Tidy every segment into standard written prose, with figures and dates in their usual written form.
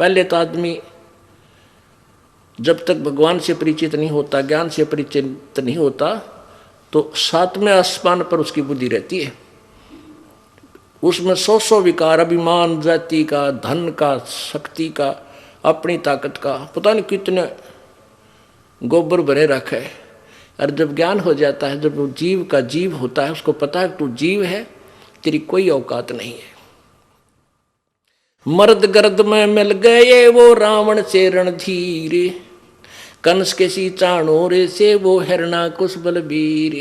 पहले तो आदमी जब तक भगवान से परिचित नहीं होता, ज्ञान से परिचित नहीं होता, तो सातवें आसमान पर उसकी बुद्धि रहती है। उसमें सौ विकार, अभिमान, जाति का, धन का, शक्ति का, अपनी ताकत का, पता नहीं कितने गोबर भरे रखे है। और जब ज्ञान हो जाता है, जब वो जीव का जीव होता है, उसको पता है तू जीव है, तेरी कोई औकात नहीं है। मर्द गर्द में मिल गए वो रावण से रणधीर, कंस के सी चाणोरे से वो हिरणाकुश बलबीर।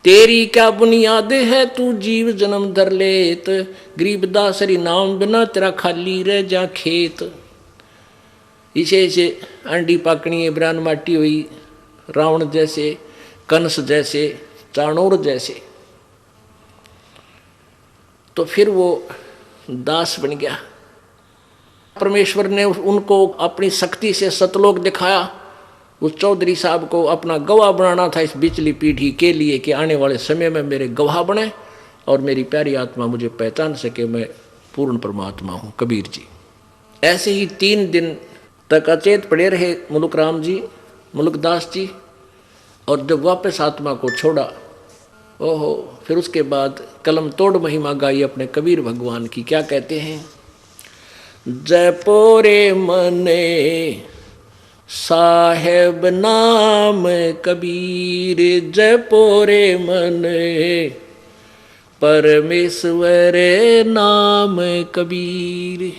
तेरी क्या बुनियाद है तू जीव जन्म धर लेत, गरीबदास हरि नाम बिना तेरा खाली रह जा खेत। इसे अंडी पाकनी है, ब्रान माटी हुई, रावण जैसे, कंस जैसे, चाणोर जैसे। तो फिर वो दास बन गया। परमेश्वर ने उनको अपनी शक्ति से सतलोक दिखाया। उस चौधरी साहब को अपना गवाह बनाना था इस बिचली पीढ़ी के लिए कि आने वाले समय में मेरे गवाह बने और मेरी प्यारी आत्मा मुझे पहचान सके, मैं पूर्ण परमात्मा हूँ। कबीर जी ऐसे ही 3 दिन तक अचेत पड़े रहे मुलुक राम जी, मुलुकदास जी। और जब वापस आत्मा को छोड़ा, ओहो, फिर उसके बाद कलम तोड़ महिमा गाई अपने कबीर भगवान की। क्या कहते हैं? जपोरे मने साहेब नाम कबीर, जपोरे मने परमेश्वर नाम कबीर।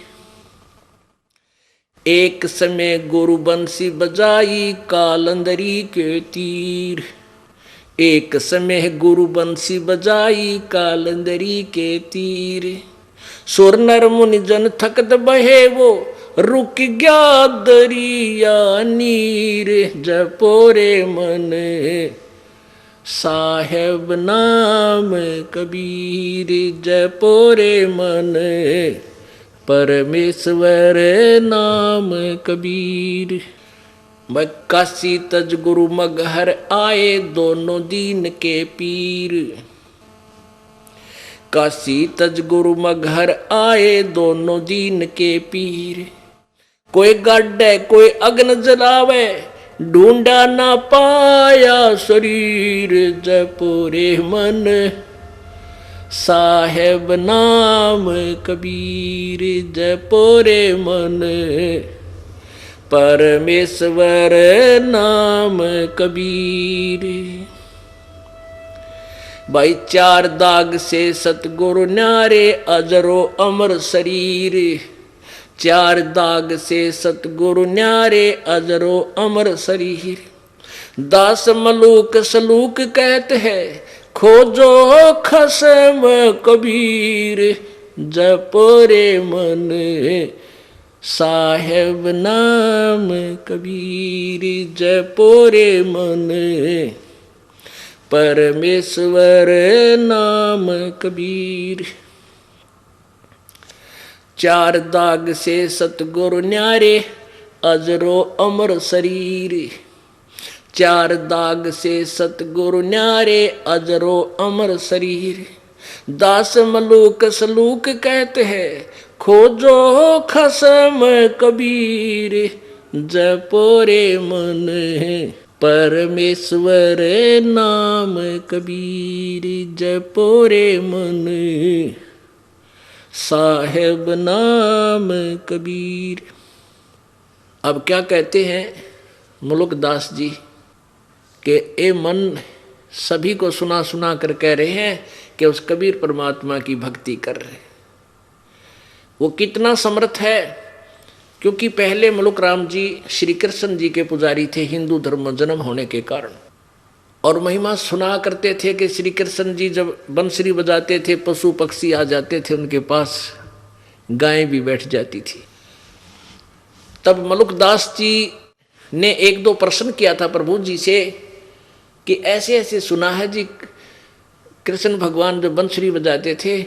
एक समय गुरु बंसी बजाई कालंदरी के तीर, एक समय गुरु बंसी बजाई कालंदरी के तीर। सुर नर मुनि जन थकत बहे वो रुक गया दरिया नीर, जपोरे मन साहेब नाम कबीर, जपोरे मन परमेश्वर नाम कबीर। काशी तज गुरु मगहर आए दोनों दीन के पीर, काशी तज गुरु मगहर आए दोनों दीन के पीर। कोई गाड्डे कोई अग्न जलावे, ढूंढा ना पाया शरीर, जपोरे मन साहेब नाम कबीर, जपोरे मन परमेश्वर नाम कबीर। भाई 4 दाग से सतगुरु न्यारे अजरो अमर शरीर, 4 दाग से सतगुरु न्यारे अजरो अमर शरीर। दास मलूक सलूक कहते हैं खोजो खसम कबीर, जपोरे मन साहेब नाम कबीर, जपोरे मन परमेश्वर नाम कबीर। 4 दाग से सतगुरु न्यारे अजरो अमर शरीर, 4 दाग से सतगुरु न्यारे अजरो अमर शरीर। दास मलूक सलूक कहते हैं खोजो खसम कबीर, जपोरे मन परमेश्वर नाम कबीर, जपोरे मन साहेब नाम कबीर। अब क्या कहते हैं मुलुकदास जी कि ए मन सभी को सुना सुना कर कह रहे हैं कि उस कबीर परमात्मा की भक्ति कर रहे। वो कितना समर्थ है, क्योंकि पहले मुलुक राम जी श्री कृष्ण जी के पुजारी थे हिंदू धर्म में जन्म होने के कारण, और महिमा सुना करते थे कि श्री कृष्ण जी जब बंसरी बजाते थे पशु पक्षी आ जाते थे उनके पास, गायें भी बैठ जाती थी। तब मुलुकदास जी ने 1-2 प्रश्न किया था प्रभु जी से कि ऐसे ऐसे सुना है जी कृष्ण भगवान जब बंसरी बजाते थे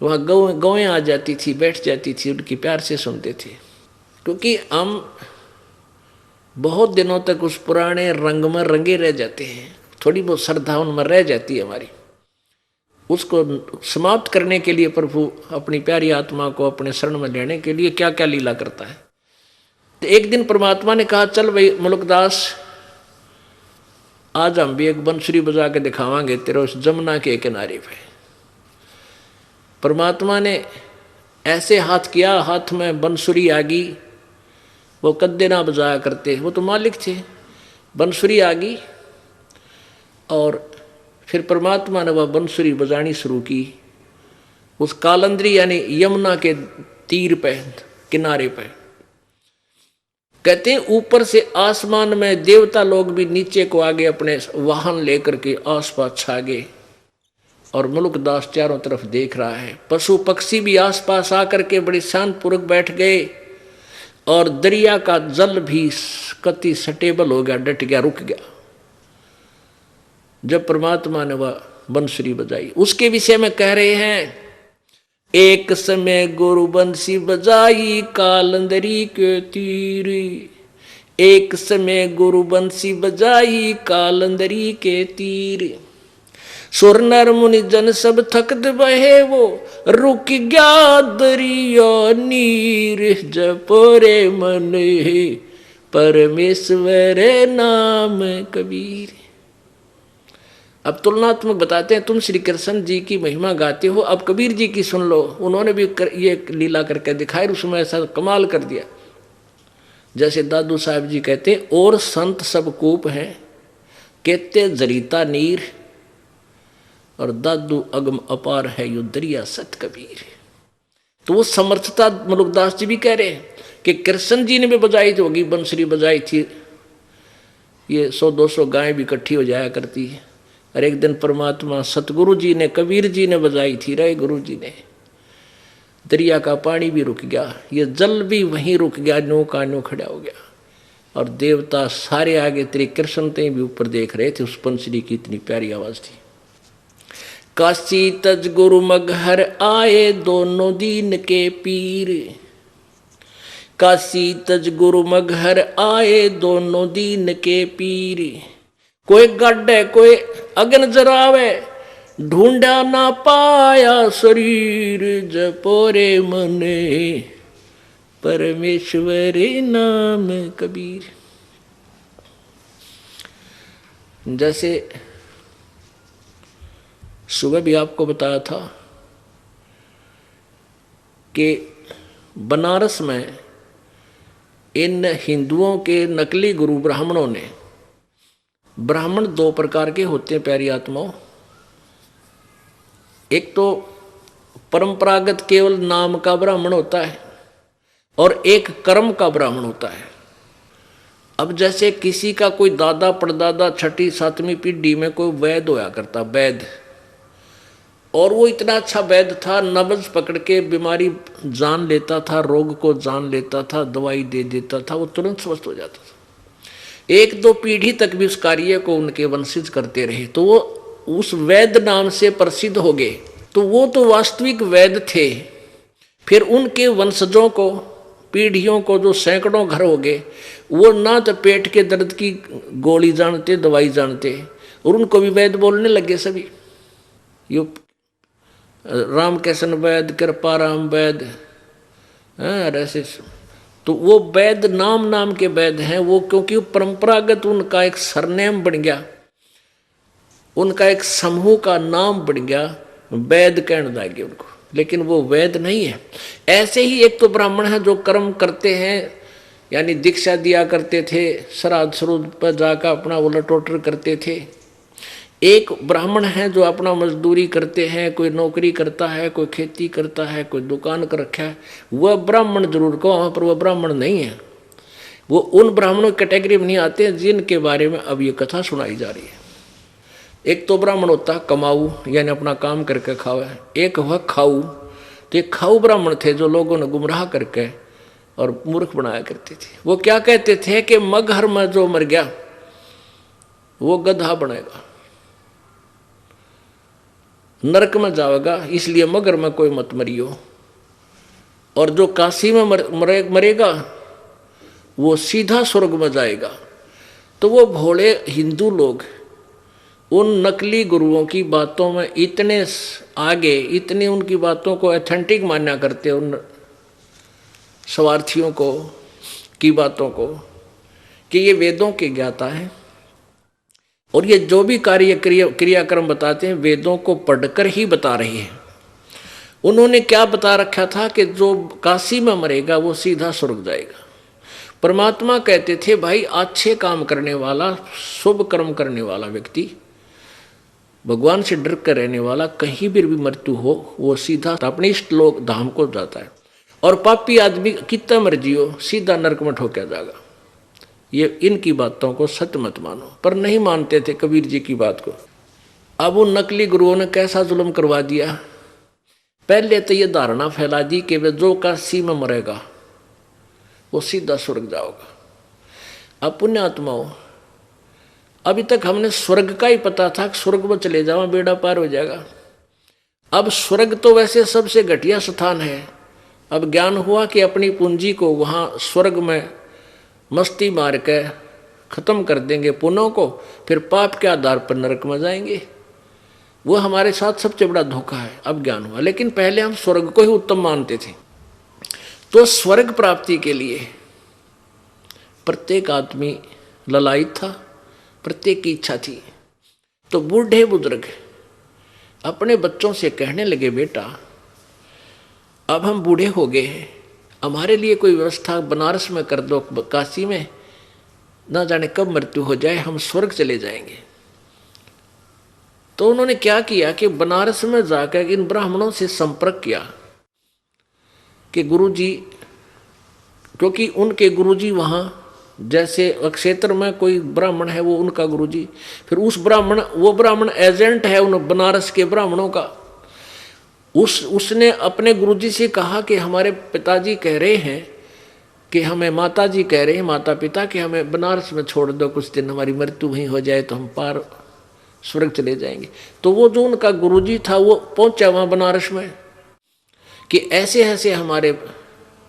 वहाँ गौएं आ जाती थी, बैठ जाती थी, उनकी प्यार से सुनते थे। क्योंकि हम बहुत दिनों तक उस पुराने रंग में रंगे रह जाते हैं, थोड़ी बहुत श्रद्धा उनमें रह जाती है हमारी। उसको समाप्त करने के लिए प्रभु अपनी प्यारी आत्मा को अपने शरण में लेने के लिए क्या क्या लीला करता है। तो एक दिन परमात्मा ने कहा, चल भाई मुलुकदास, आज हम भी एक बंसुरी बजा के दिखावांगे तेरे उस जमुना के किनारे पे। परमात्मा ने ऐसे हाथ किया, हाथ में बंसुरी आ गई। वो कद्दे ना बजाया करते, वो तो मालिक थे। बंसुरी आ गई और फिर परमात्मा ने वह बंसुरी बजानी शुरू की उस कालंदरी यानी यमुना के तीर पे, किनारे पे। कहते हैं ऊपर से आसमान में देवता लोग भी नीचे को आगे अपने वाहन लेकर के आसपास छा गए और मुलुकदास चारों तरफ देख रहा है। पशु पक्षी भी आसपास आकर के बड़े शांतपूर्वक बैठ गए और दरिया का जल भी कति स्टेबल हो गया, डट गया, रुक गया जब परमात्मा ने वह बंसुरी बजाई। उसके विषय में कह रहे हैं, एक समय गुरु बंसी बजाई कालंदरी के तीर, एक समय गुरु बंसी बजाई कालंदरी के तीर, सुर नर मुनि जन सब थकत बहे वो रुक गया दरिया नीर, जपोरे मन परमेश्वर नाम कबीर। अब तुलनात्मक बताते हैं, तुम श्री कृष्ण जी की महिमा गाते हो, अब कबीर जी की सुन लो। उन्होंने भी ये लीला करके दिखाई, उसमें ऐसा कमाल कर दिया। जैसे दादू साहब जी कहते हैं, और संत सब कूप हैं कहते जरीता नीर, और दादू अगम अपार है यो दरिया सत कबीर। तो वो समर्थता मुलुकदास जी भी कह रहे हैं कि कृष्ण जी ने भी बजाई तो होगी, बंसुरी बजाई थी, ये 100-200 गायें भी इकट्ठी हो जाया करती है। और एक दिन परमात्मा सतगुरु जी ने, कबीर जी ने बजाई थी, रहे गुरु जी ने। दरिया का पानी भी रुक गया, ये जल भी वहीं रुक गया, न्यो का न्यो खड़ा हो गया। और देवता सारे आगे तेरे कृष्ण ते भी ऊपर देख रहे थे, उस बंसुरी की इतनी प्यारी आवाज थी। काशी तज गुरु मगहर आए दोनों दीन के पीर, काशी तज गुरु मगहर आए दोनों दीन के पीर, कोई गड्ढे कोई अग्न जरावे ढूंढा ना पाया शरीर, जपोरे मने परमेश्वर नाम कबीर। जैसे सुबह भी आपको बताया था कि बनारस में इन हिंदुओं के नकली गुरु ब्राह्मणों ने, ब्राह्मण 2 प्रकार के होते हैं प्यारी आत्माओं, एक तो परंपरागत केवल नाम का ब्राह्मण होता है और एक कर्म का ब्राह्मण होता है। अब जैसे किसी का कोई दादा परदादा 6ठी 7वीं पीढ़ी में कोई वैद्य होया करता, वैद्य, और वो इतना अच्छा वैद्य था, नब्ज पकड़ के बीमारी जान लेता था, रोग को जान लेता था, दवाई दे देता था, वो तुरंत स्वस्थ हो जाता था। 1-2 पीढ़ी तक भी उस कार्य को उनके वंशज करते रहे, तो वो उस वैद्य नाम से प्रसिद्ध हो गए। तो वो तो वास्तविक वैद्य थे। फिर उनके वंशजों को, पीढ़ियों को, जो सैकड़ों घर हो गए, वो ना तो पेट के दर्द की गोली जानते, दवाई जानते, और उनको भी वैद्य बोलने लगे सभी। यो रामकिशन वैद्य, कृपाराम वैद्य, ऐसे। तो वो वैद्य नाम के वैद्य हैं वो, क्योंकि परंपरागत उनका एक सरनेम बन गया, उनका एक समूह का नाम बन गया, वैद्य कहने लगे उनको, लेकिन वो वैद्य नहीं है। ऐसे ही एक तो ब्राह्मण है जो कर्म करते हैं, यानी दीक्षा दिया करते थे, श्राद्ध श्रुद्ध पर जाकर अपना उलट-ओटर करते थे। एक ब्राह्मण है जो अपना मजदूरी करते हैं, कोई नौकरी करता है, कोई खेती करता है, कोई दुकान कर रखा है, वह ब्राह्मण जरूर कहो, पर वह ब्राह्मण नहीं है। वो उन ब्राह्मणों की कैटेगरी में नहीं आते जिनके बारे में अब ये कथा सुनाई जा रही है। एक तो ब्राह्मण होता है कमाऊ, यानी अपना काम करके खावे, एक हुआ खाऊ। तो एक खाऊ ब्राह्मण थे जो लोगों ने गुमराह करके और मूर्ख बनाया करते थे। वो क्या कहते थे कि मगहर में जो मर गया वो गधा बनेगा, नरक में जाएगा, इसलिए मगर में कोई मत मरियो। और जो काशी में मरेगा वो सीधा स्वर्ग में जाएगा। तो वो भोले हिंदू लोग उन नकली गुरुओं की बातों में इतने आगे, इतनी उनकी बातों को ऑथेंटिक मान्या करते उन स्वार्थियों को की बातों को कि ये वेदों के ज्ञाता है और ये जो भी क्रियाक्रम बताते हैं वेदों को पढ़कर ही बता रही है। उन्होंने क्या बता रखा था कि जो काशी में मरेगा वो सीधा स्वर्ग जाएगा। परमात्मा कहते थे भाई अच्छे काम करने वाला, शुभ कर्म करने वाला व्यक्ति, भगवान से डर कर रहने वाला, कहीं भी मृत्यु हो वो सीधा अपने इष्ट लोक धाम को जाता है, और पापी आदमी कितना मर्जी हो सीधा नरक में ठोका जाएगा। ये इनकी बातों को सत्य मत मानो, पर नहीं मानते थे कबीर जी की बात को। अब उन नकली गुरुओं ने कैसा जुल्म करवा दिया। पहले तो ये धारणा फैला दी कि वे जो काशी में मरेगा वो सीधा स्वर्ग जाओगा। अब पुण्यात्माओं, अभी तक हमने स्वर्ग का ही पता था कि स्वर्ग में चले जाओ बेड़ा पार हो जाएगा। अब स्वर्ग तो वैसे सबसे घटिया स्थान है। अब ज्ञान हुआ कि अपनी पूंजी को वहाँ स्वर्ग में मस्ती मार के खत्म कर देंगे पुण्यों को, फिर पाप के आधार पर नरक में जाएंगे। वो हमारे साथ सबसे बड़ा धोखा है। अब ज्ञान हुआ, लेकिन पहले हम स्वर्ग को ही उत्तम मानते थे। तो स्वर्ग प्राप्ति के लिए प्रत्येक आदमी ललायित था, प्रत्येक की इच्छा थी। तो बूढ़े बुजुर्ग अपने बच्चों से कहने लगे, बेटा अब हम बूढ़े हो गए हैं, हमारे लिए कोई व्यवस्था बनारस में कर दो, काशी में, ना जाने कब मृत्यु हो जाए, हम स्वर्ग चले जाएंगे। तो उन्होंने क्या किया कि बनारस में जाकर इन ब्राह्मणों से संपर्क किया कि गुरुजी, क्योंकि उनके गुरुजी वहाँ, जैसे क्षेत्र में कोई ब्राह्मण है वो उनका गुरुजी, फिर उस ब्राह्मण, वो ब्राह्मण एजेंट है उन बनारस के ब्राह्मणों का। उसने अपने गुरुजी से कहा कि हमारे पिताजी कह रहे हैं कि हमें, माताजी कह रहे हैं, माता पिता, कि हमें बनारस में छोड़ दो कुछ दिन, हमारी मृत्यु वहीं हो जाए तो हम पार स्वर्ग चले जाएंगे। तो वो जो उनका गुरुजी था वो पहुंचा वहाँ बनारस में कि ऐसे ऐसे हमारे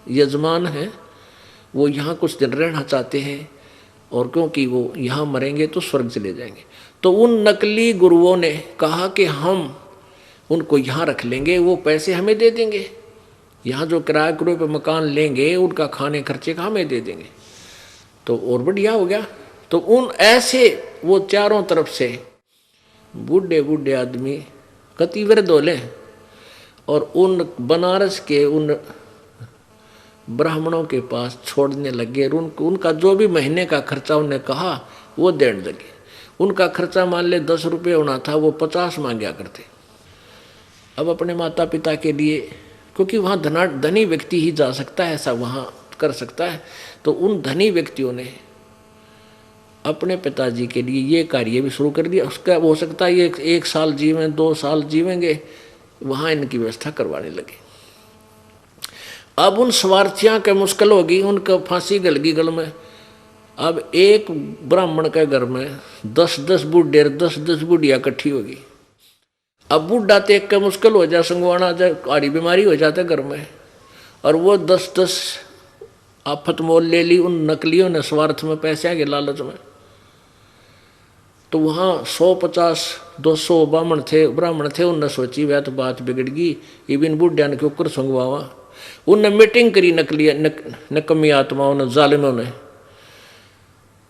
यजमान हैं, वो यहाँ कुछ दिन रहना चाहते हैं, और क्योंकि वो यहाँ मरेंगे तो स्वर्ग चले जाएंगे। तो उन नकली गुरुओं ने कहा कि हम उनको यहाँ रख लेंगे, वो पैसे हमें दे देंगे, यहाँ जो किराया किराए पे मकान लेंगे उनका खाने खर्चे का हमें दे देंगे, तो और बढ़िया हो गया। तो उन ऐसे वो चारों तरफ से बूढ़े बूढ़े आदमी कति वृद्ध होले, और उन बनारस के उन ब्राह्मणों के पास छोड़ने लगे। उनका जो भी महीने का खर्चा उन्हें कहा वो देने लगे। उनका खर्चा मान ले 10 रुपये होना था, वो 50 मांगा करते। अब अपने माता पिता के लिए, क्योंकि वहाँ धनी व्यक्ति ही जा सकता है, ऐसा वहाँ कर सकता है, तो उन धनी व्यक्तियों ने अपने पिताजी के लिए ये कार्य भी शुरू कर दिया। उसका हो सकता है ये 1 साल जीवें, 2 साल जीवेंगे, वहाँ इनकी व्यवस्था करवाने लगे। अब उन स्वार्थियाँ के मुश्किल होगी, उनका फांसी गलगी गल में। अब एक ब्राह्मण के घर में 10-10 बूढ़े, 10-10 बुढ़िया इकट्ठी होगी। अब बूढ़ा देख के मुश्किल हो जाए, संगवाना जाए, आड़ी बीमारी हो जाते घर में, और वो 10-10 आफत मोल ले ली उन नकलियों ने स्वार्थ में, पैसे के लालच में। तो वहाँ 150-200 ब्राह्मण थे। उनने सोची वह तो बात बिगड़ गई, इबिन बुढ़िया ने क्यों कर संगवावा। उनने मीटिंग करी नकमी आत्माओं ने, जालिमों ने।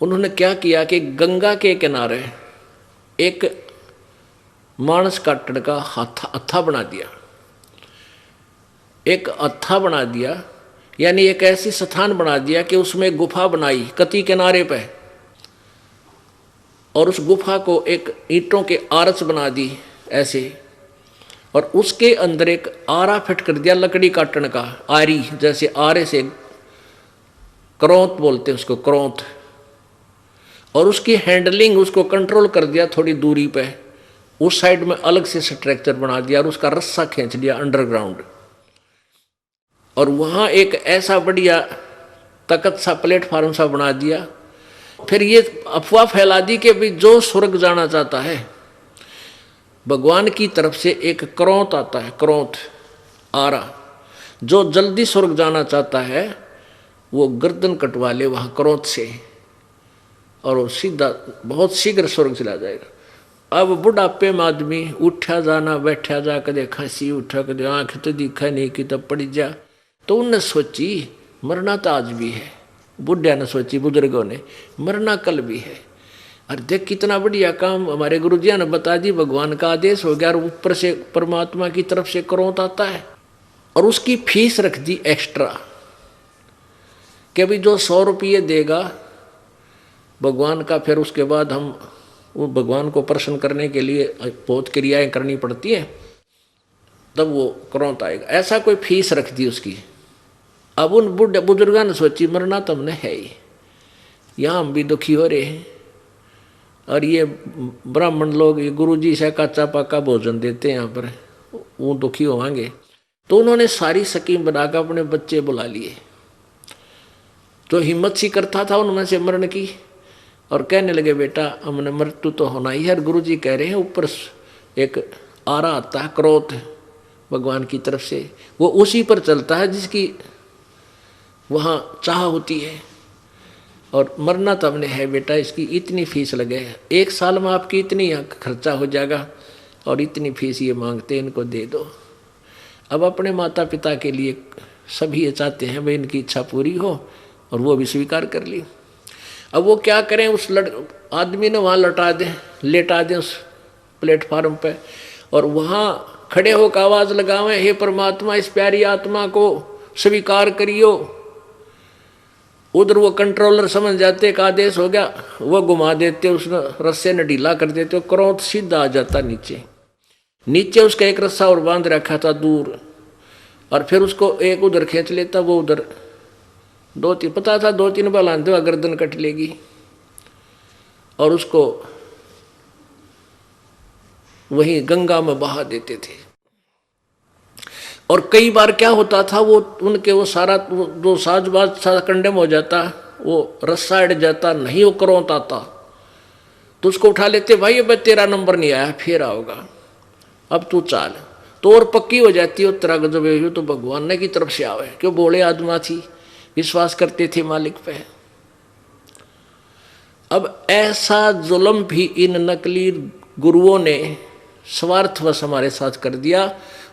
उन्होंने क्या किया कि गंगा के किनारे एक मानस काटने का हत्था बना दिया, एक हत्था बना दिया, यानी एक ऐसी स्थान बना दिया कि उसमें गुफा बनाई कती किनारे पे, और उस गुफा को एक ईंटों के आरस बना दी ऐसे, और उसके अंदर एक आरा फिट कर दिया लकड़ी काटने का, आरी, जैसे आरे से करौंत बोलते हैं उसको, करौंत, और उसकी हैंडलिंग, उसको कंट्रोल कर दिया थोड़ी दूरी पे। उस साइड में अलग से स्ट्रक्चर बना दिया और उसका रस्सा खींच दिया अंडरग्राउंड, और वहाँ एक ऐसा बढ़िया तकत सा प्लेटफार्म सा बना दिया। फिर ये अफवाह फैला दी कि भाई जो स्वर्ग जाना चाहता है, भगवान की तरफ से एक करौंत आता है, करौंत आरा, जो जल्दी स्वर्ग जाना चाहता है वो गर्दन कटवा ले वहाँ करौंत से, और वो सीधा बहुत शीघ्र स्वर्ग चला जाएगा। अब बुढ़ापे में आदमी उठा जाना बैठा जा, कदे खांसी उठा, कदे आंख तो दिखा नहीं कि तब पड़ जा। तो उनने सोची मरना तो आज भी है, बुढ़िया ने सोची, बुजुर्गों ने, मरना कल भी है। अरे देख कितना बढ़िया काम हमारे गुरुजिया ने बता दी, भगवान का आदेश हो गया और ऊपर से परमात्मा की तरफ से क्रोध आता है। और उसकी फीस रख दी एक्स्ट्रा कि अभी जो 100 रुपये देगा भगवान का, फिर उसके बाद हम वो भगवान को प्रसन्न करने के लिए बहुत क्रियाएं करनी पड़ती हैं, तब वो क्रोध आएगा। ऐसा कोई फीस रख दी उसकी। अब उन बुजुर्गों ने सोची मरना तो हमने है ही, यहाँ हम भी दुखी हो रहे हैं और ये ब्राह्मण लोग, ये गुरुजी से कच्चा पक्का भोजन देते हैं यहाँ पर, वो दुखी होंगे। तो उन्होंने सारी स्कीम बनाकर अपने बच्चे बुला लिए, जो हिम्मत सी करता था उनमें से मरण की, और कहने लगे बेटा हमने मृत्यु तो होना ही है। गुरुजी कह रहे हैं ऊपर एक आरा आता है क्रोध भगवान की तरफ से, वो उसी पर चलता है जिसकी वहाँ चाह होती है। और मरना तो हमने है बेटा, इसकी इतनी फीस लगे, 1 साल में आपकी इतनी खर्चा हो जाएगा और इतनी फीस ये मांगते, इनको दे दो। अब अपने माता पिता के लिए सभी ये चाहते हैं भाई इनकी इच्छा पूरी हो, और वो भी स्वीकार कर ली। अब वो क्या करें, उस आदमी ने वहाँ लेटा दें उस प्लेटफार्म पे, और वहाँ खड़े होकर आवाज़ लगावें, हे परमात्मा इस प्यारी आत्मा को स्वीकार करियो। उधर वो कंट्रोलर समझ जाते का आदेश हो गया, वो घुमा देते, उस रस्से ने ढीला कर देते, क्रोध सीधा आ जाता नीचे उसका एक रस्सा और बांध रखा था दूर, और फिर उसको एक उधर खींच लेता, वो उधर 2-3 पता था 2-3 बार आंधे हुआ गर्दन कट लेगी, और उसको वहीं गंगा में बहा देते थे। और कई बार क्या होता था, वो उनके वो सारा जो साजबाज सारा कंडेम हो जाता, वो रस्सा अड़ जाता, नहीं वो क्रोध आता, तो उसको उठा लेते, भाई अब तेरा नंबर नहीं आया, फिर आओगा, अब तू चाल। तो और पक्की हो जाती है तेरा गजब, तो भगवान ने की तरफ से आवे, क्यों बोले आत्मा थी, विश्वास करते थे मालिक पे। अब ऐसा जुल्म भी इन नकली गुरुओं ने स्वार्थवश हमारे साथ कर दिया,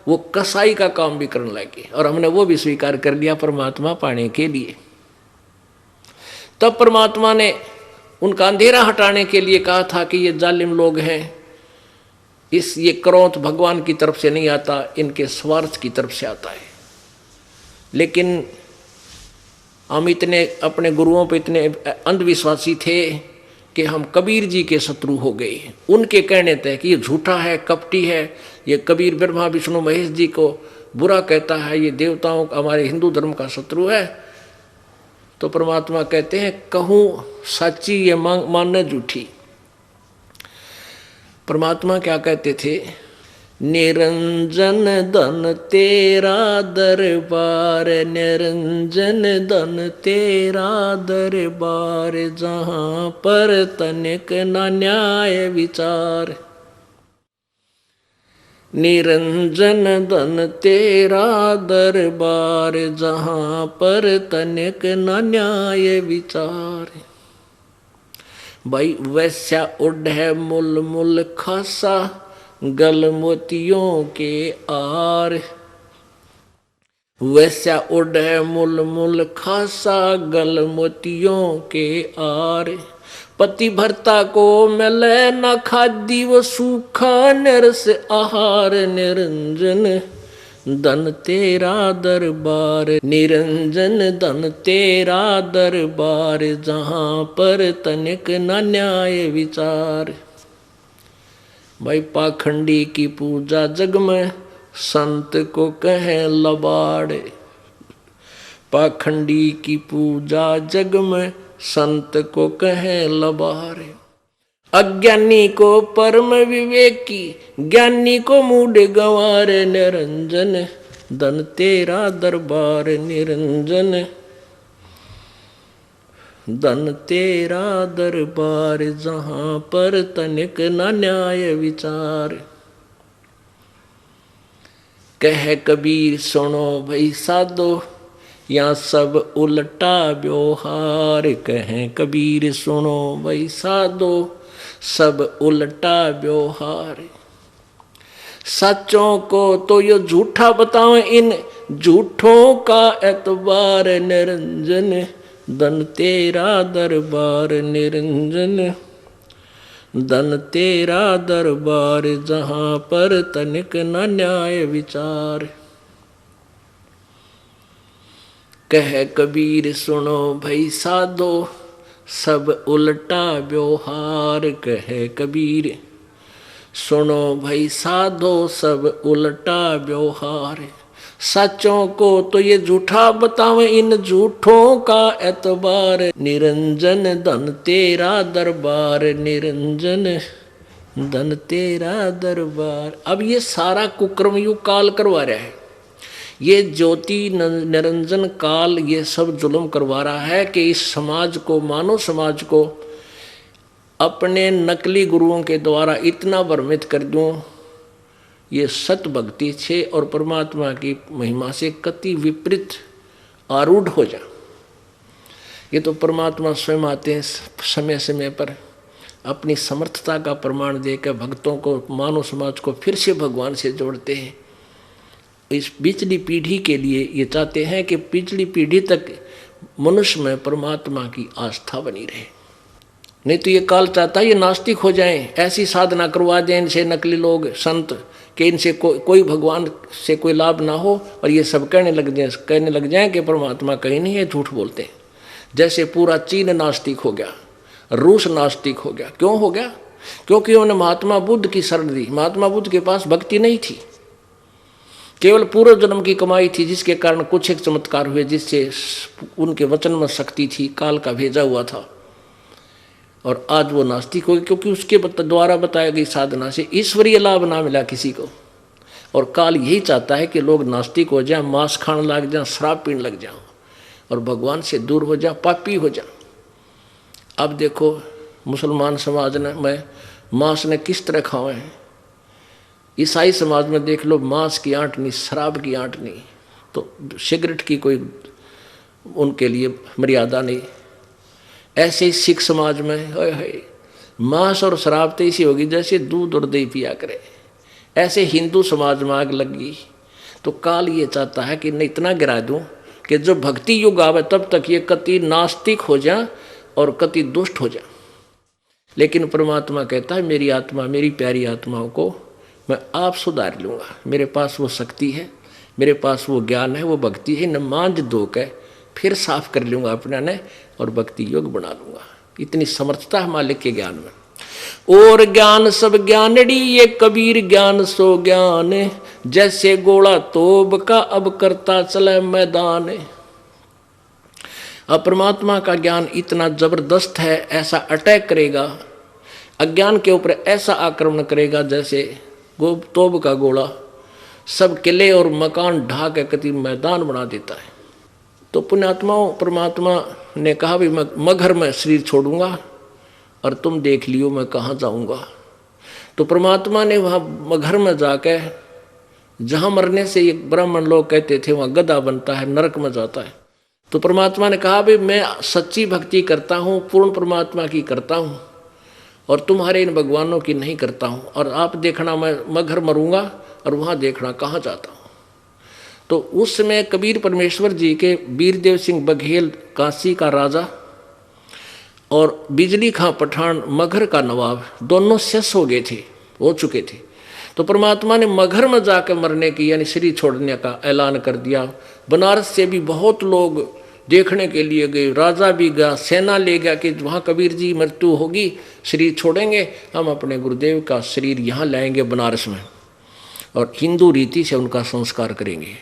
वो कसाई का काम भी करने लगे, और हमने वो भी स्वीकार कर लिया परमात्मा पाने के लिए। तब परमात्मा ने उनका अंधेरा हटाने के लिए कहा था कि ये जालिम लोग हैं, ये क्रोध भगवान की तरफ से नहीं आता, इनके स्वार्थ की तरफ से आता है। लेकिन हम इतने अपने गुरुओं पे इतने अंधविश्वासी थे कि हम कबीर जी के शत्रु हो गए। उनके कहने थे कि ये झूठा है, कपटी है, ये कबीर ब्रह्मा विष्णु महेश जी को बुरा कहता है, ये देवताओं का हमारे हिंदू धर्म का शत्रु है। तो परमात्मा कहते हैं कहूँ सच्ची ये मानने झूठी। परमात्मा क्या कहते थे, निरंजन धन तेरा दरबार, निरंजन धन तेरा दरबार, जहाँ पर तनिक न न्याय विचार। निरंजन धन तेरा दरबार, जहाँ पर तनिक न न्याय विचार। भाई वैसा उड़ है मुल मुल खासा, गल मोतियों के आर। वैसा उड़ है मुल मुल खासा, गल मोतियों के आर। पति भरता को मिले न खादी, वो सूखा नरस आहार। निरंजन धन तेरा दरबार, निरंजन धन तेरा दरबार, जहाँ पर तनिक न न्याय विचार। भाई पाखंडी की पूजा जग में, संत को कहें लबाड़। पाखंडी की पूजा जग में, संत को कहें लबाड़। अज्ञानी को परम विवेकी, ज्ञानी को मूढ़ गंवार। निरंजन धन तेरा दरबार, निरंजन धन तेरा दरबार, जहाँ पर तनिक न न्याय विचार। कह कबीर सुनो भई साधो, या सब उल्टा व्यवहार। कह कबीर सुनो भई साधो, सब उल्टा व्यवहार। सच्चों को तो यो झूठा बताओ, इन झूठों का एतबार निरंजन। धन तेरा दरबार निरंजन, धन तेरा दरबार, जहां पर तनिक न न्याय विचार। कह कबीर सुनो भई साधो, सब उल्टा व्यवहार। कह कबीर सुनो भई साधो, सब उल्टा व्यवहार। सच्चों को तो ये झूठा बतावे, इन झूठों का एतबार निरंजन। धन तेरा दरबार निरंजन, धन तेरा दरबार। अब ये सारा कुक्रम युग काल करवा रहा है, ये ज्योति निरंजन काल ये सब जुल्म करवा रहा है कि इस समाज को, मानव समाज को अपने नकली गुरुओं के द्वारा इतना भ्रमित कर दूं, ये सत भक्ति से और परमात्मा की महिमा से कति विपरीत आरूढ़ हो जा। ये तो परमात्मा स्वयं आते हैं समय समय पर अपनी समर्थता का प्रमाण देकर भक्तों को, मानव समाज को फिर से भगवान से जोड़ते हैं। इस पिछली पीढ़ी के लिए ये चाहते हैं कि पिछली पीढ़ी तक मनुष्य में परमात्मा की आस्था बनी रहे। नहीं तो ये काल चाहता है ये नास्तिक हो जाएं, ऐसी साधना करवा दें इनसे नकली लोग संत कि इनसे कोई भगवान से कोई लाभ ना हो, और ये सब कहने लग जाएं कि परमात्मा कहीं नहीं है, झूठ बोलते हैं। जैसे पूरा चीन नास्तिक हो गया, रूस नास्तिक हो गया। क्यों हो गया? क्योंकि उन्होंने महात्मा बुद्ध की शरण दी। महात्मा बुद्ध के पास भक्ति नहीं थी, केवल पूर्व जन्म की कमाई थी, जिसके कारण कुछ एक चमत्कार हुए, जिससे उनके वचन में शक्ति थी, काल का भेजा हुआ था। और आज वो नास्तिक हो गए क्योंकि उसके द्वारा बताई गई साधना से ईश्वरीय लाभ ना मिला किसी को। और काल यही चाहता है कि लोग नास्तिक हो जाएं, मांस खाने लग जाएं, शराब पीने लग जाएं और भगवान से दूर हो जाएं, पापी हो जाएं। अब देखो मुसलमान समाज में मांस ने किस तरह खाए हैं। ईसाई समाज में देख लो, मांस की आंट नहीं, शराब की आंट नहीं, तो सिगरेट की कोई उनके लिए मर्यादा नहीं। ऐसे ही सिख समाज में मांस और शराब तो ऐसी होगी जैसे दूध और दही पिया करे। ऐसे हिंदू समाज में आग लगी। तो काल ये चाहता है कि मैं इतना गिरा दूं कि जब भक्ति युग आवे तब तक ये कति नास्तिक हो जा और कति दुष्ट हो जा। लेकिन परमात्मा कहता है मेरी आत्मा, मेरी प्यारी आत्माओं को मैं आप सुधार लूँगा। मेरे पास वो शक्ति है, मेरे पास वो ज्ञान है, वो भक्ति है, न मांझ धो के फिर साफ कर लूँगा अपना ने और भक्ति योग बना लूँगा। इतनी समर्थता है मालिक के ज्ञान में। और ज्ञान सब ज्ञानड़ी, ये कबीर ज्ञान सो ज्ञान। जैसे गोला तोब का अब करता चले मैदान। अब परमात्मा का ज्ञान इतना जबरदस्त है, ऐसा अटैक करेगा अज्ञान के ऊपर, ऐसा आक्रमण करेगा जैसे तोब का गोला सब किले और मकान ढा के कति मैदान बना देता है। तो पुण्यात्माओं, परमात्मा ने कहा भी मैं मगर में शरीर छोड़ूंगा और तुम देख लियो मैं कहाँ जाऊंगा। तो परमात्मा ने वहाँ मगर में जाके, जहाँ मरने से एक ब्राह्मण लोग कहते थे वहाँ गधा बनता है, नरक में जाता है। तो परमात्मा ने कहा भी मैं सच्ची भक्ति करता हूँ, पूर्ण परमात्मा की करता हूँ और तुम्हारे इन भगवानों की नहीं करता हूँ। और आप देखना मैं मगर मरूंगा और वहाँ देखना कहाँ जाता हूँ। तो उस समय कबीर परमेश्वर जी के वीरदेव सिंह बघेल काशी का राजा और बिजली खां पठान मगहर का नवाब दोनों शेष हो चुके थे। तो परमात्मा ने मगहर में जाकर मरने की यानी शरीर छोड़ने का ऐलान कर दिया। बनारस से भी बहुत लोग देखने के लिए गए, राजा भी गया, सेना ले गया कि वहाँ कबीर जी मृत्यु होगी, शरीर छोड़ेंगे, हम अपने गुरुदेव का शरीर यहाँ लाएंगे बनारस में और हिंदू रीति से उनका संस्कार करेंगे।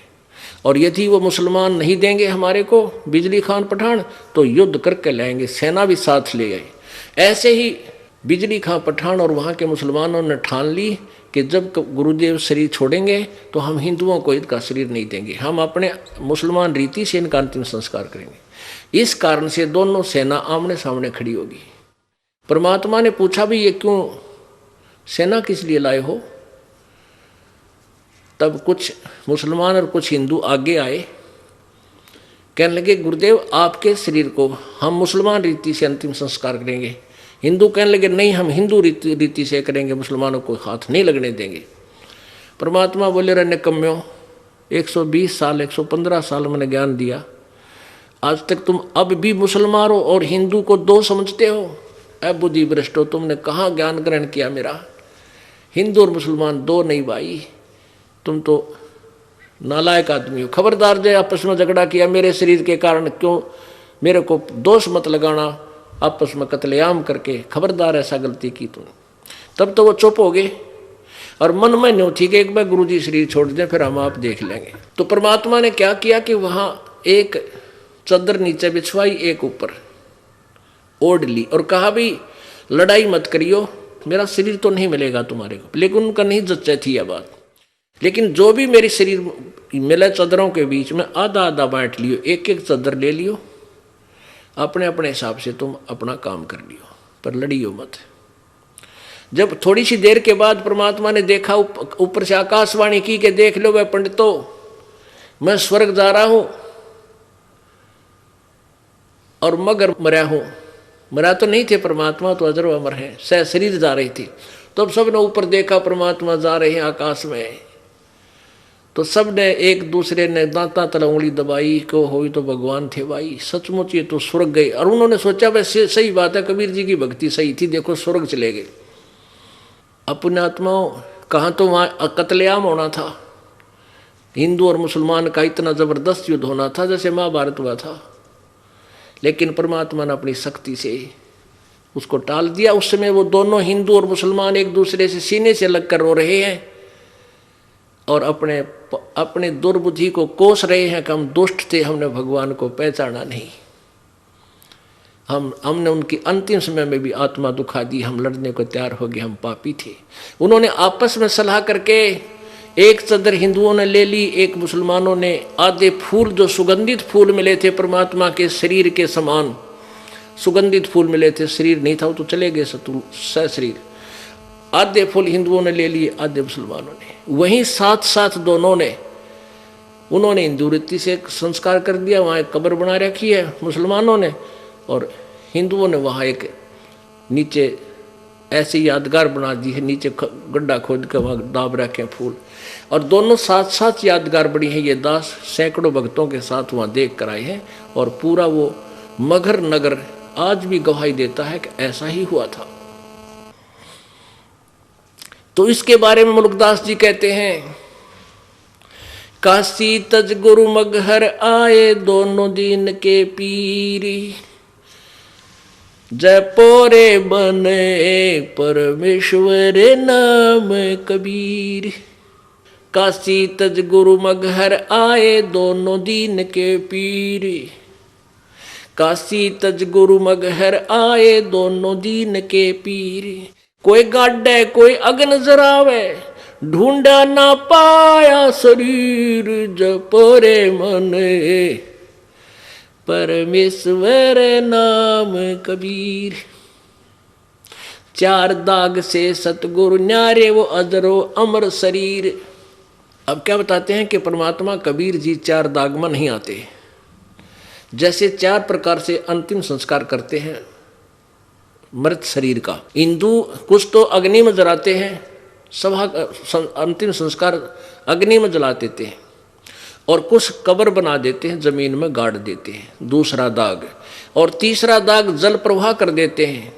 और यदि वो मुसलमान नहीं देंगे हमारे को बिजली खान पठान तो युद्ध करके लाएंगे। सेना भी साथ ले गए। ऐसे ही बिजली खां पठान और वहाँ के मुसलमानों ने ठान ली कि जब गुरुदेव शरीर छोड़ेंगे तो हम हिंदुओं को इनका शरीर नहीं देंगे, हम अपने मुसलमान रीति से इनका अंतिम संस्कार करेंगे। इस कारण से दोनों सेना आमने सामने खड़ी होगी। परमात्मा ने पूछा भी ये क्यों सेना किस लिए लाए हो? तब कुछ मुसलमान और कुछ हिंदू आगे आए, कहने लगे गुरुदेव आपके शरीर को हम मुसलमान रीति से अंतिम संस्कार करेंगे, हिंदू कहने लगे नहीं, हम हिंदू रीति से करेंगे, मुसलमानों को हाथ नहीं लगने देंगे। परमात्मा बोले रे निकम्म्यो, 120 साल 115 साल मैंने ज्ञान दिया, आज तक तुम अब भी मुसलमानों और हिंदू को दो समझते हो? अब बुद्धि भ्रष्टो, तुमने कहाँ ज्ञान ग्रहण किया मेरा? हिंदू और मुसलमान दो नहीं भाई, तुम तो नालायक आदमी हो। खबरदार, जो आपस में झगड़ा किया मेरे शरीर के कारण, क्यों मेरे को दोष मत लगाना, आपस में कत्लेआम करके, खबरदार ऐसा गलती की तुमने। तब तो वो चुप हो गए और मन में न्यू थी कि एक बार गुरु जी शरीर छोड़ दें, फिर हम आप देख लेंगे। तो परमात्मा ने क्या किया कि वहां एक चादर नीचे बिछवाई, एक ऊपर ओढ़ ली और कहा भी लड़ाई मत करियो, मेरा शरीर तो नहीं मिलेगा तुम्हारे को। लेकिन उनका नहीं जच्चा थी यह बात। लेकिन जो भी मेरी शरीर मिले चादरों के बीच में आधा आधा बांट लियो, एक एक चादर ले लियो, अपने अपने हिसाब से तुम अपना काम कर लियो, पर लड़ियो मत। जब थोड़ी सी देर के बाद परमात्मा ने देखा, ऊपर से आकाशवाणी की कि देख लो वह पंडितों, मैं स्वर्ग जा रहा हूं और मगर मरा हूं। मरा तो नहीं थे परमात्मा, तो अजर अमर है, सह शरीर जा रही थी। तो अब सबने ऊपर देखा परमात्मा जा रहे हैं आकाश में, तो सबने एक दूसरे ने दांता तल उंगली दबाई को हो तो भगवान थे भाई, सचमुच ये तो स्वर्ग गए। और उन्होंने सोचा वैसे सही बात है, कबीर जी की भक्ति सही थी, देखो स्वर्ग चले गए। अपने आत्माओं, कहाँ तो वहाँ कत्लेआम होना था, हिंदू और मुसलमान का इतना जबरदस्त युद्ध होना था जैसे महाभारत हुआ था। लेकिन परमात्मा ने अपनी शक्ति से उसको टाल दिया। उस समय वो दोनों हिंदू और मुसलमान एक दूसरे से सीने से लग कर रो रहे हैं और अपने अपने दुर्बुद्धि को कोस रहे हैं कि हम दुष्ट थे, हमने भगवान को पहचाना नहीं, हमने उनकी अंतिम समय में भी आत्मा दुखा दी, हम लड़ने को तैयार हो गए, हम पापी थे। उन्होंने आपस में सलाह करके एक चादर हिंदुओं ने ले ली, एक मुसलमानों ने। आधे फूल जो सुगंधित फूल मिले थे परमात्मा के शरीर के समान सुगंधित फूल मिले थे, शरीर नहीं था वो तो चले गए सह शरीर। आधे फूल हिंदुओं ने ले लिए, आधे मुसलमानों ने। वहीं साथ साथ दोनों ने, उन्होंने हिंदू रीति से संस्कार कर दिया, वहाँ एक कब्र बना रखी है मुसलमानों ने, और हिंदुओं ने वहाँ एक नीचे ऐसे यादगार बना दी है, नीचे गड्ढा खोद के वहाँ दाब रखे फूल। और दोनों साथ साथ यादगार बनी है। ये दास सैकड़ों भक्तों के साथ वहाँ देख कर आए हैं और पूरा वो मगर नगर आज भी गवाही देता है कि ऐसा ही हुआ था। तो इसके बारे में मुल्कदास जी कहते हैं, काशी तज गुरु मगहर आए दोनों दीन के पीरी, जयपोरे बने परमेश्वर नाम कबीर। काशी तज गुरु मगहर आए दोनों दीन के पीर, काशी तज गुरु मगहर आए दोनों दीन के पीर। कोई गाड्डे कोई अग्न जरावे, ढूंढा ना पाया शरीर, जपोरे मन परमेश्वर नाम कबीर। चार दाग से सतगुरु न्यारे वो अजरो अमर शरीर। अब क्या बताते हैं कि परमात्मा कबीर जी चार दाग में नहीं आते। जैसे चार प्रकार से अंतिम संस्कार करते हैं मृत शरीर का। हिंदू कुछ तो अग्नि में जलाते हैं, सभा अंतिम संस्कार अग्नि में जला देते हैं, और कुछ कब्र बना देते हैं, जमीन में गाड़ देते हैं, दूसरा दाग। और तीसरा दाग जल प्रवाह कर देते हैं,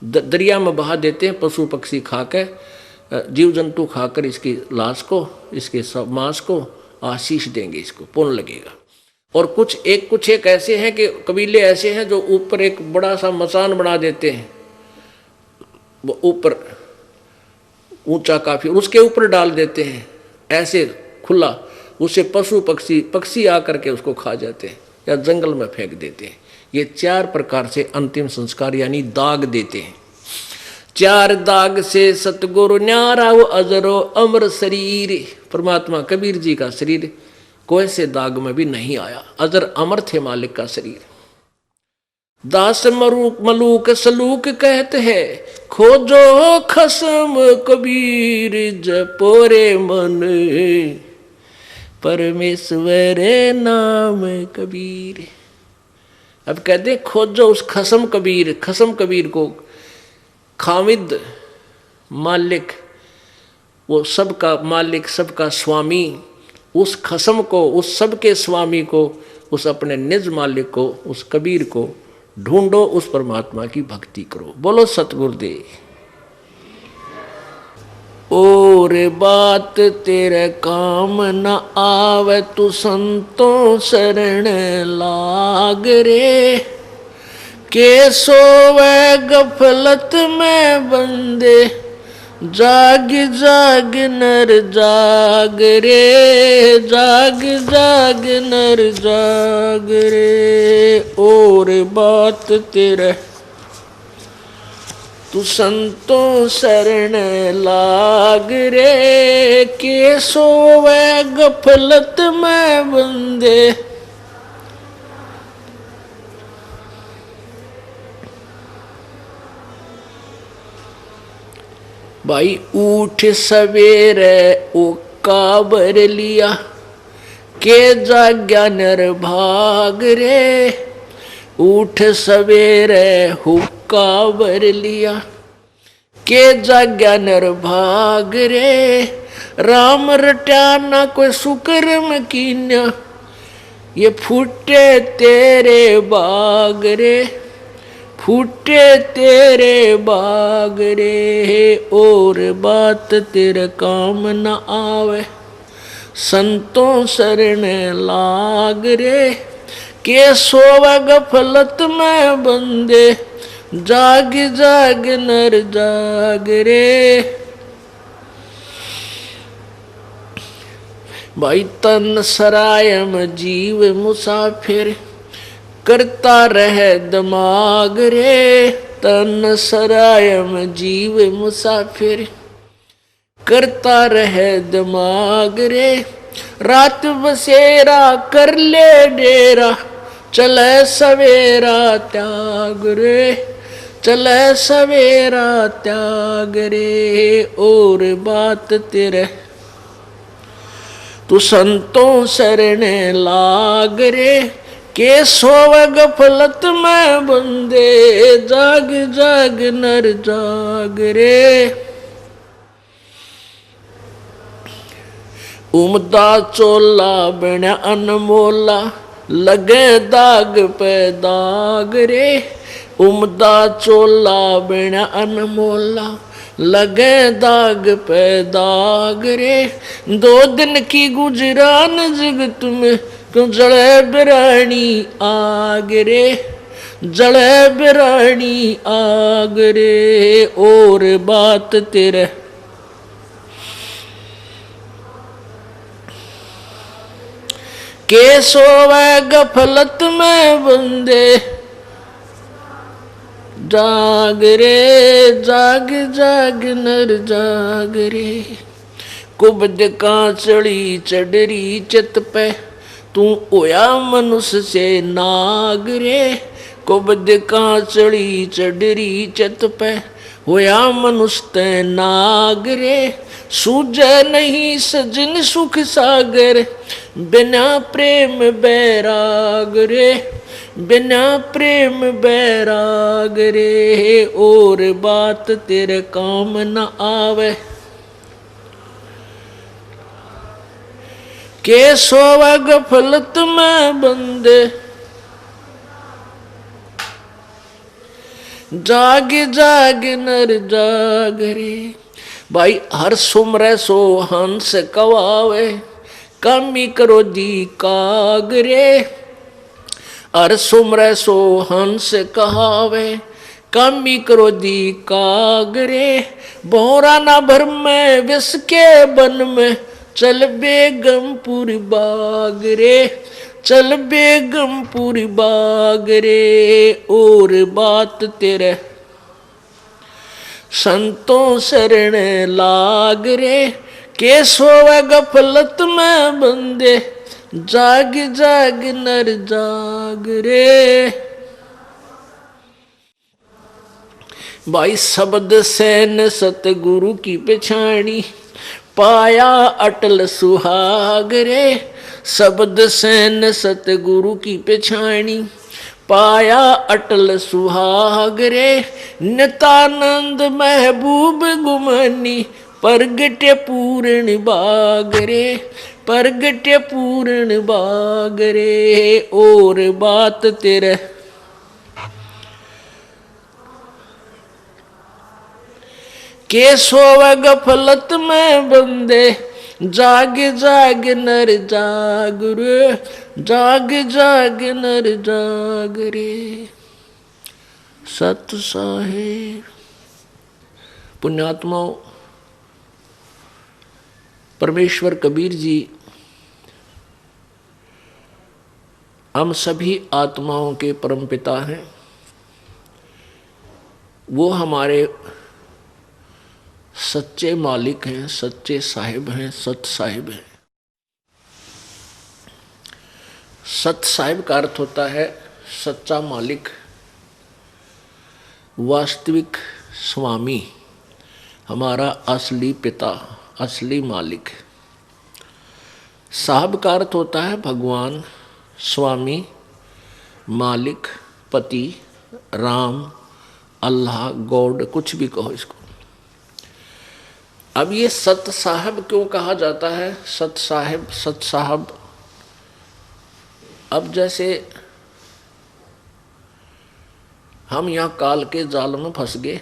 दरिया में बहा देते हैं, पशु पक्षी खा के, जीव जंतु खाकर इसकी लाश को, इसके मांस को आशीष देंगे, इसको पुण्य लगेगा। और कुछ एक ऐसे हैं कि कबीले ऐसे हैं जो ऊपर एक बड़ा सा मचान बना देते हैं, वो ऊपर ऊंचा काफी, उसके ऊपर डाल देते हैं ऐसे खुला, उसे पशु पक्षी आकर के उसको खा जाते हैं या जंगल में फेंक देते हैं। ये चार प्रकार से अंतिम संस्कार यानी दाग देते हैं। चार दाग से सतगुरु न्यारा वो अजरो अमर शरीर। परमात्मा कबीर जी का शरीर कोई से दाग में भी नहीं आया, अजर अमर थे मालिक का शरीर। दास मलूक सलूक कहते हैं, खोजो खसम कबीर, जपोरे मन परमेश्वर नाम कबीर। अब कहते खोजो उस खसम कबीर को, खामिद मालिक, वो सबका मालिक, सबका स्वामी, उस खसम को, उस सबके स्वामी को, उस अपने निज मालिक को, उस कबीर को ढूंढो, उस परमात्मा की भक्ति करो। बोलो सतगुरुदेव। और बात तेरे काम न आवे, तू संतों शरण लाग रे। के सोवे गफलत में बंदे, जाग जाग नर जाग रे, जाग जाग नर जाग रे। और बात तेरे तू संतों शरण लाग रे। के सोवे गफलत में बंदे, भाई उठ सवेरे ओ काबर लिया, के जाग्या नर भाग रे। उठ सवेरे हुक्का भर लिया, के जाग्या नर भाग रे। राम रट्या ना कोई सुकर्म कीन्या, ये फूटे तेरे बाग रे, फूटे तेरे बाग रे। और बात तेरे काम न आवे, संतों शरण लाग रे। के सोवे गफलत में बंदे, जाग जाग नर जाग रे। भाई तन सरायम जीव मुसाफिर, करता रहे दिमाग रे। तन सरायम जीव मुसाफिर, करता रहे दिमाग रे। रात बसेरा कर ले डेरा, चले सवेरा त्याग रे, चले सवेरा त्याग रे। और बात तेरे तू संतों शरण लाग रे। के सोवे गफलत में बंदे, जाग जाग नर जाग रे। उमदा चोला बना अनमोला, लगे दाग पे दाग रे। उमदा चोला बना अनमोला, लगे दाग पे दाग रे। 2 दिन की गुजरान जगत में, क्यों जले बिरानी आग रे, जले बिरानी आग रे। और बात तेरे के सोवे गफलत में बंदे, जाग रे, जाग जाग नर जाग रे। कुबद का चढ़ी चढ़री चित पे, तू होया मनुष्य से नाग रे। कुबद का चढ़ी चढ़री चित पे, होया मनुष्य ते नाग रे। सूझे नहीं सजन सुख सागर, बिना प्रेम बैराग रे, बिना प्रेम बैराग रे। और बात तेरे काम न आवे, के सोवे गफलत में बंदे, जाग जाग नर जाग रे। भाई हर सुमरे सो हंस कवावे, कमी करो दी काग रे। हर सुमरे सो हंस कहावे, कमी करो दी काग रे। बोरा ना भर में विष के बन में, चल बेगमपुर बाग रे, चल बेगमपुर बाग रे। और बात तेरे संतों शरण लाग रे। के सोवे गफलत में बंदे, जाग जाग नर जाग रे। भाई शब्द सैन सतगुरु की पछाणी, पाया अटल सुहाग रे। शब्द सैन सतगुरु की पछाणी, पाया अटल सुहाग रे, नितानंद महबूब गुमानी, प्रगटे पूर्ण बाग रे, प्रगटे पूर्ण बाग रे। और बात तेरे के सोव गफलत में बंदे, जाग जाग नर जाग रे, जाग जाग नर जाग रे। सत साहेब पुण्यात्माओं, परमेश्वर कबीर जी हम सभी आत्माओं के परमपिता हैं। वो हमारे सच्चे मालिक हैं, सच्चे साहिब हैं, सत साहिब हैं। सत साहिब का अर्थ होता है सच्चा मालिक, वास्तविक स्वामी, हमारा असली पिता, असली मालिक। साहब का अर्थ होता है भगवान, स्वामी, मालिक, पति, राम, अल्लाह, गॉड, कुछ भी कहो इसको। अब ये सत साहब क्यों कहा जाता है? सत साहिब, सत साहब। अब जैसे हम यहाँ काल के जाल में फंस गए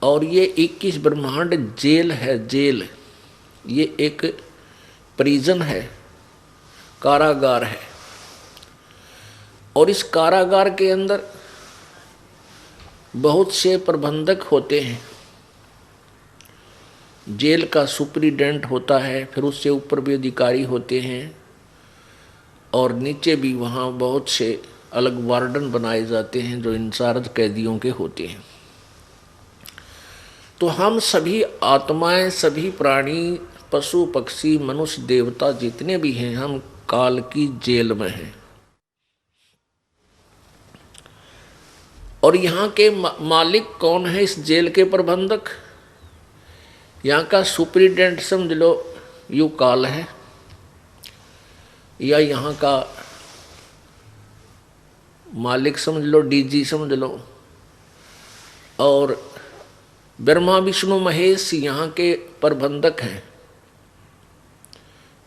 और ये 21 ब्रह्मांड जेल है, जेल। ये एक प्रिजन है, कारागार है। और इस कारागार के अंदर बहुत से प्रबंधक होते हैं। जेल का सुपरिटेंडेंट होता है, फिर उससे ऊपर भी अधिकारी होते हैं और नीचे भी वहाँ बहुत से अलग वार्डन बनाए जाते हैं जो इंचार्ज कैदियों के होते हैं। तो हम सभी आत्माएं, सभी प्राणी, पशु पक्षी, मनुष्य, देवता जितने भी हैं, हम काल की जेल में हैं। और यहाँ के मालिक कौन है? इस जेल के प्रबंधक, यहाँ का सुपरिटेंडेंट समझ लो यू काल है, या यहाँ का मालिक समझ लो डीजी समझ लो। और ब्रह्मा विष्णु महेश यहाँ के प्रबंधक हैं,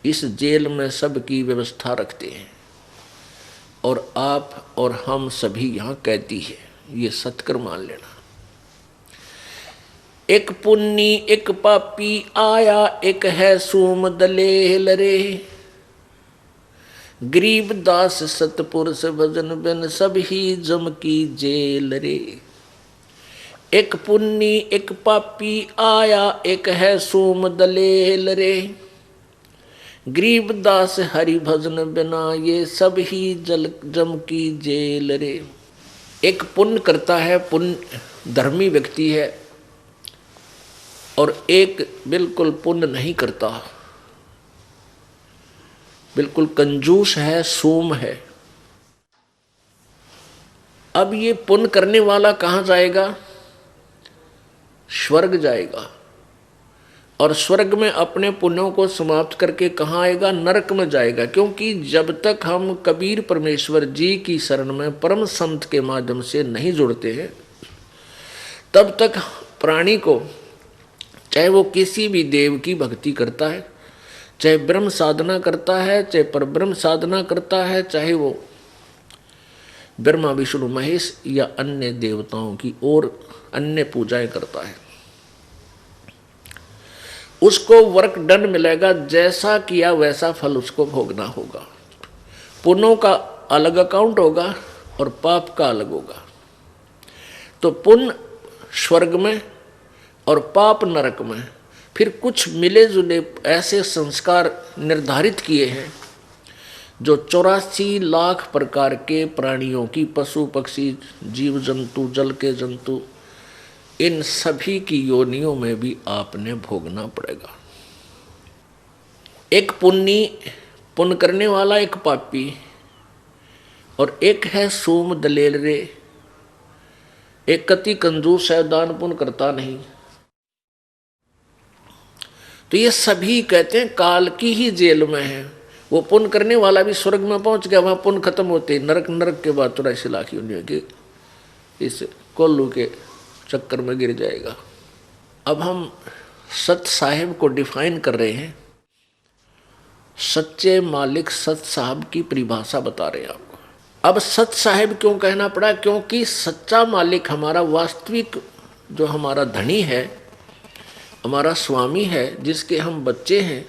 इस जेल में सबकी व्यवस्था रखते हैं। और आप और हम सभी यहाँ कैदी है, ये सत्कर मान लेना। एक पुन्नी एक पापी आया, एक है सूम दलेल रे, गरीब दास सतपुरुष भजन बिन सब ही जम की जेल रे। एक पुन्नी एक पापी आया, एक है सूम दलेल रे, गरीब दास हरि भजन बिना ये सब ही जम की जेल रे। एक पुण्य करता है, पुण्य धर्मी व्यक्ति है, और एक बिल्कुल पुण्य नहीं करता, बिल्कुल कंजूस है, सोम है। अब ये पुण्य करने वाला कहाँ जाएगा? स्वर्ग जाएगा। और स्वर्ग में अपने पुण्यों को समाप्त करके कहाँ आएगा? नरक में जाएगा। क्योंकि जब तक हम कबीर परमेश्वर जी की शरण में परम संत के माध्यम से नहीं जुड़ते हैं, तब तक प्राणी को, चाहे वो किसी भी देव की भक्ति करता है, चाहे ब्रह्म साधना करता है, चाहे परब्रह्म साधना करता है, चाहे वो ब्रह्मा विष्णु महेश या अन्य देवताओं की और अन्य पूजाएं करता है, उसको वर्क डन मिलेगा। जैसा किया वैसा फल उसको भोगना होगा। पुण्यों का अलग अकाउंट होगा और पाप का अलग होगा। तो पुण्य स्वर्ग में और पाप नरक में। फिर कुछ मिले जुले ऐसे संस्कार निर्धारित किए हैं जो 84 लाख प्रकार के प्राणियों की, पशु पक्षी, जीव जंतु, जल के जंतु, इन सभी की योनियों में भी आपने भोगना पड़ेगा। एक पुण्य करने वाला, एक पापी, और एक है सोम दलेल रे, एक कति कंजूस है, दान पुण्य करता नहीं। तो ये सभी कहते हैं काल की ही जेल में है। वो पुण्य करने वाला भी स्वर्ग में पहुंच गया, वहां पुण्य खत्म होते नरक, नरक के बाद 84 लाख योनियों के इस कोल्लू के चक्कर में गिर जाएगा। अब हम सत साहिब को डिफाइन कर रहे हैं, सच्चे मालिक सत साहब की परिभाषा बता रहे हैं आपको। अब सत साहिब क्यों कहना पड़ा? क्योंकि सच्चा मालिक हमारा वास्तविक जो हमारा धनी है, हमारा स्वामी है, जिसके हम बच्चे हैं,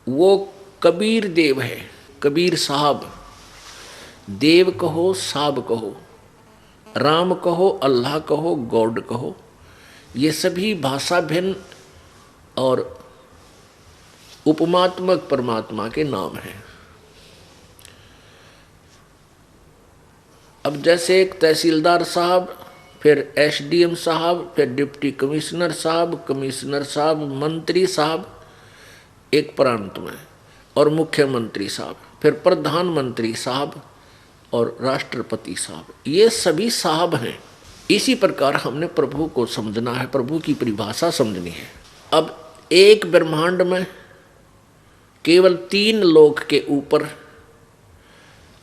वो कबीर देव है, कबीर साहब। देव कहो, साहब कहो, राम कहो, अल्लाह कहो, गॉड कहो, ये सभी भाषा भिन्न और उपमात्मक परमात्मा के नाम हैं। अब जैसे एक तहसीलदार साहब, फिर एसडीएम साहब, फिर डिप्टी कमिश्नर साहब, मंत्री साहब एक प्रांत में, और मुख्यमंत्री साहब, फिर प्रधानमंत्री साहब और राष्ट्रपति साहब, ये सभी साहब हैं। इसी प्रकार हमने प्रभु को समझना है, प्रभु की परिभाषा समझनी है। अब एक ब्रह्मांड में केवल 3 लोक के ऊपर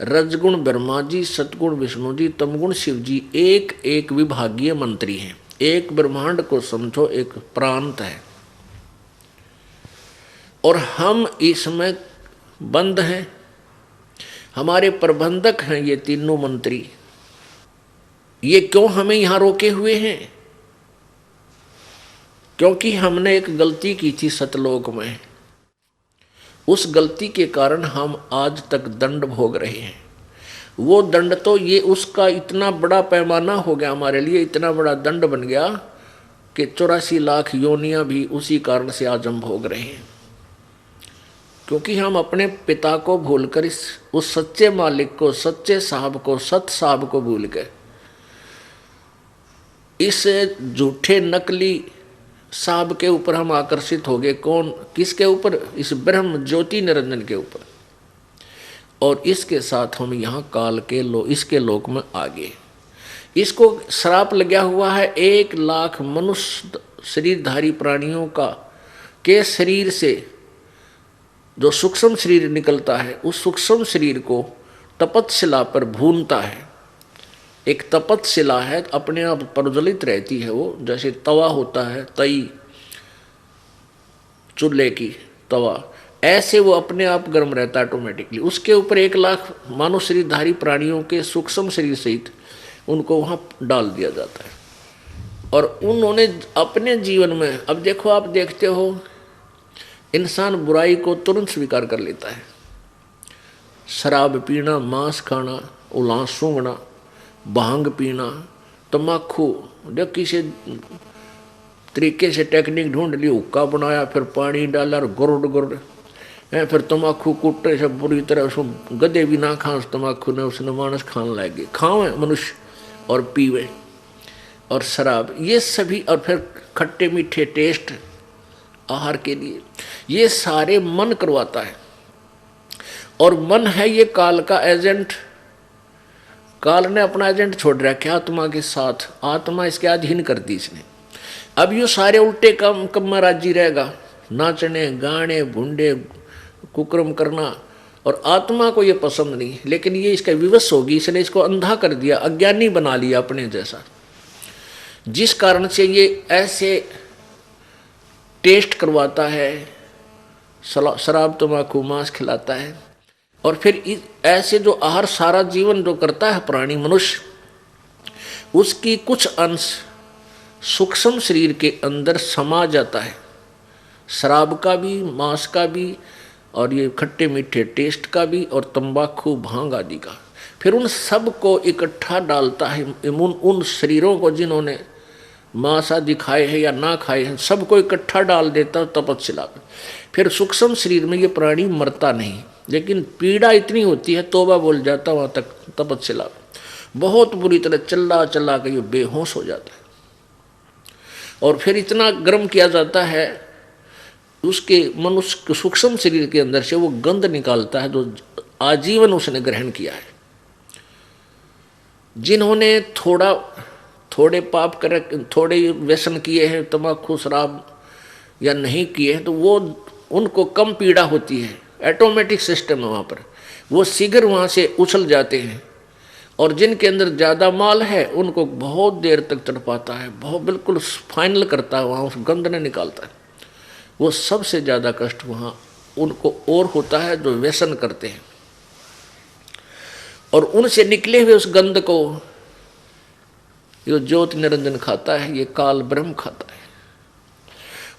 रजगुण ब्रह्मा जी, सतगुण विष्णु जी, तमगुण शिव जी एक एक विभागीय मंत्री हैं। एक ब्रह्मांड को समझो एक प्रांत है, और हम इसमें बंद हैं। हमारे प्रबंधक हैं ये तीनों मंत्री। ये क्यों हमें यहां रोके हुए हैं? क्योंकि हमने एक गलती की थी सतलोक में। उस गलती के कारण हम आज तक दंड भोग रहे हैं। वो दंड तो ये उसका इतना बड़ा पैमाना हो गया हमारे लिए, इतना बड़ा दंड बन गया कि 84 लाख योनियां भी उसी कारण से आज हम भोग रहे हैं। क्योंकि हम अपने पिता को भूलकर उस सच्चे मालिक को, सच्चे साहब को, सत साहब को भूल गए। इस झूठे नकली साहब के ऊपर हम आकर्षित हो गए। कौन? किसके ऊपर? इस ब्रह्म ज्योति निरंजन के ऊपर। और इसके साथ हम यहाँ काल के इसके लोक में आ गए। इसको श्राप लगा हुआ है 1 लाख मनुष्य शरीरधारी प्राणियों का के शरीर से जो सूक्ष्म शरीर निकलता है, उस सूक्ष्म शरीर को तपतशिला पर भूनता है। एक तपतशिला है, अपने आप प्रज्वलित रहती है वो, जैसे तवा होता है, तई चूल्हे की तवा, ऐसे वो अपने आप गर्म रहता है ऑटोमेटिकली। उसके ऊपर 1 लाख मानव शरीरधारी प्राणियों के सूक्ष्म शरीर सहित उनको वहाँ डाल दिया जाता है। और उन्होंने अपने जीवन में, अब देखो, आप देखते हो इंसान बुराई को तुरंत स्वीकार कर लेता है। शराब पीना, मांस खाना, उलां सूंघना, भांग पीना, तम्बाकू, जब किसी तरीके से टेक्निक ढूंढ ली, हुक्का बनाया, फिर पानी डाला और गुर्ड गुर्ड है, फिर तम्बाकू कुटे से बुरी तरह उसको गधे भी ना खा, उस तम्बाकू ने उसने मानस खाने लगे, खावे मनुष्य और पीवे, और शराब, ये सभी, और फिर खट्टे मीठे टेस्ट आहार के लिए, ये सारे मन करवाता है। और मन है ये काल का एजेंट। काल ने अपना एजेंट छोड़ रखा आत्मा के साथ, आत्मा इसके अधीन कर दी इसने। अब ये सारे उल्टे काम में राजी रहेगा, नाचने गाने भुंडे कुकर्म करना, और आत्मा को ये पसंद नहीं, लेकिन ये इसका विवश होगी, इसने इसको अंधा कर दिया, अज्ञानी बना लिया अपने जैसा, जिस कारण से ये ऐसे टेस्ट करवाता है, शराब तम्बाकू मांस खिलाता है। और फिर ऐसे जो आहार सारा जीवन जो करता है प्राणी मनुष्य, उसकी कुछ अंश सूक्ष्म शरीर के अंदर समा जाता है, शराब का भी, मांस का भी, और ये खट्टे मीठे टेस्ट का भी, और तंबाकू भांग आदि का। फिर उन सब को इकट्ठा डालता है, उन शरीरों को जिन्होंने मांस आदि खाए हैं या ना खाए हैं, सबको इकट्ठा डाल देता तपतशिला पे। फिर सूक्ष्म शरीर में ये प्राणी मरता नहीं, लेकिन पीड़ा इतनी होती है, तौबा बोल जाता वहाँ तक तपतशिला पे, बहुत बुरी तरह चला चला के ये बेहोश हो जाता है। और फिर इतना गर्म किया जाता है, उसके मनुष्य सूक्ष्म शरीर के अंदर से वो गंध निकालता है जो आजीवन उसने ग्रहण किया है। जिन्होंने थोड़े पाप कर, थोड़े व्यसन किए हैं, तम्बाकू शराब या नहीं किए हैं, तो वो उनको कम पीड़ा होती है, ऑटोमेटिक सिस्टम है वहाँ पर, वो शीघ्र वहाँ से उछल जाते हैं। और जिनके अंदर ज़्यादा माल है उनको बहुत देर तक तड़पाता है, बहुत बिल्कुल फाइनल करता है, वहाँ उस गंध ने निकालता है। वो सबसे ज़्यादा कष्ट वहाँ उनको और होता है जो व्यसन करते हैं, और उनसे निकले हुए उस गंध को जो ज्योति निरंजन खाता है, ये काल ब्रह्म खाता है।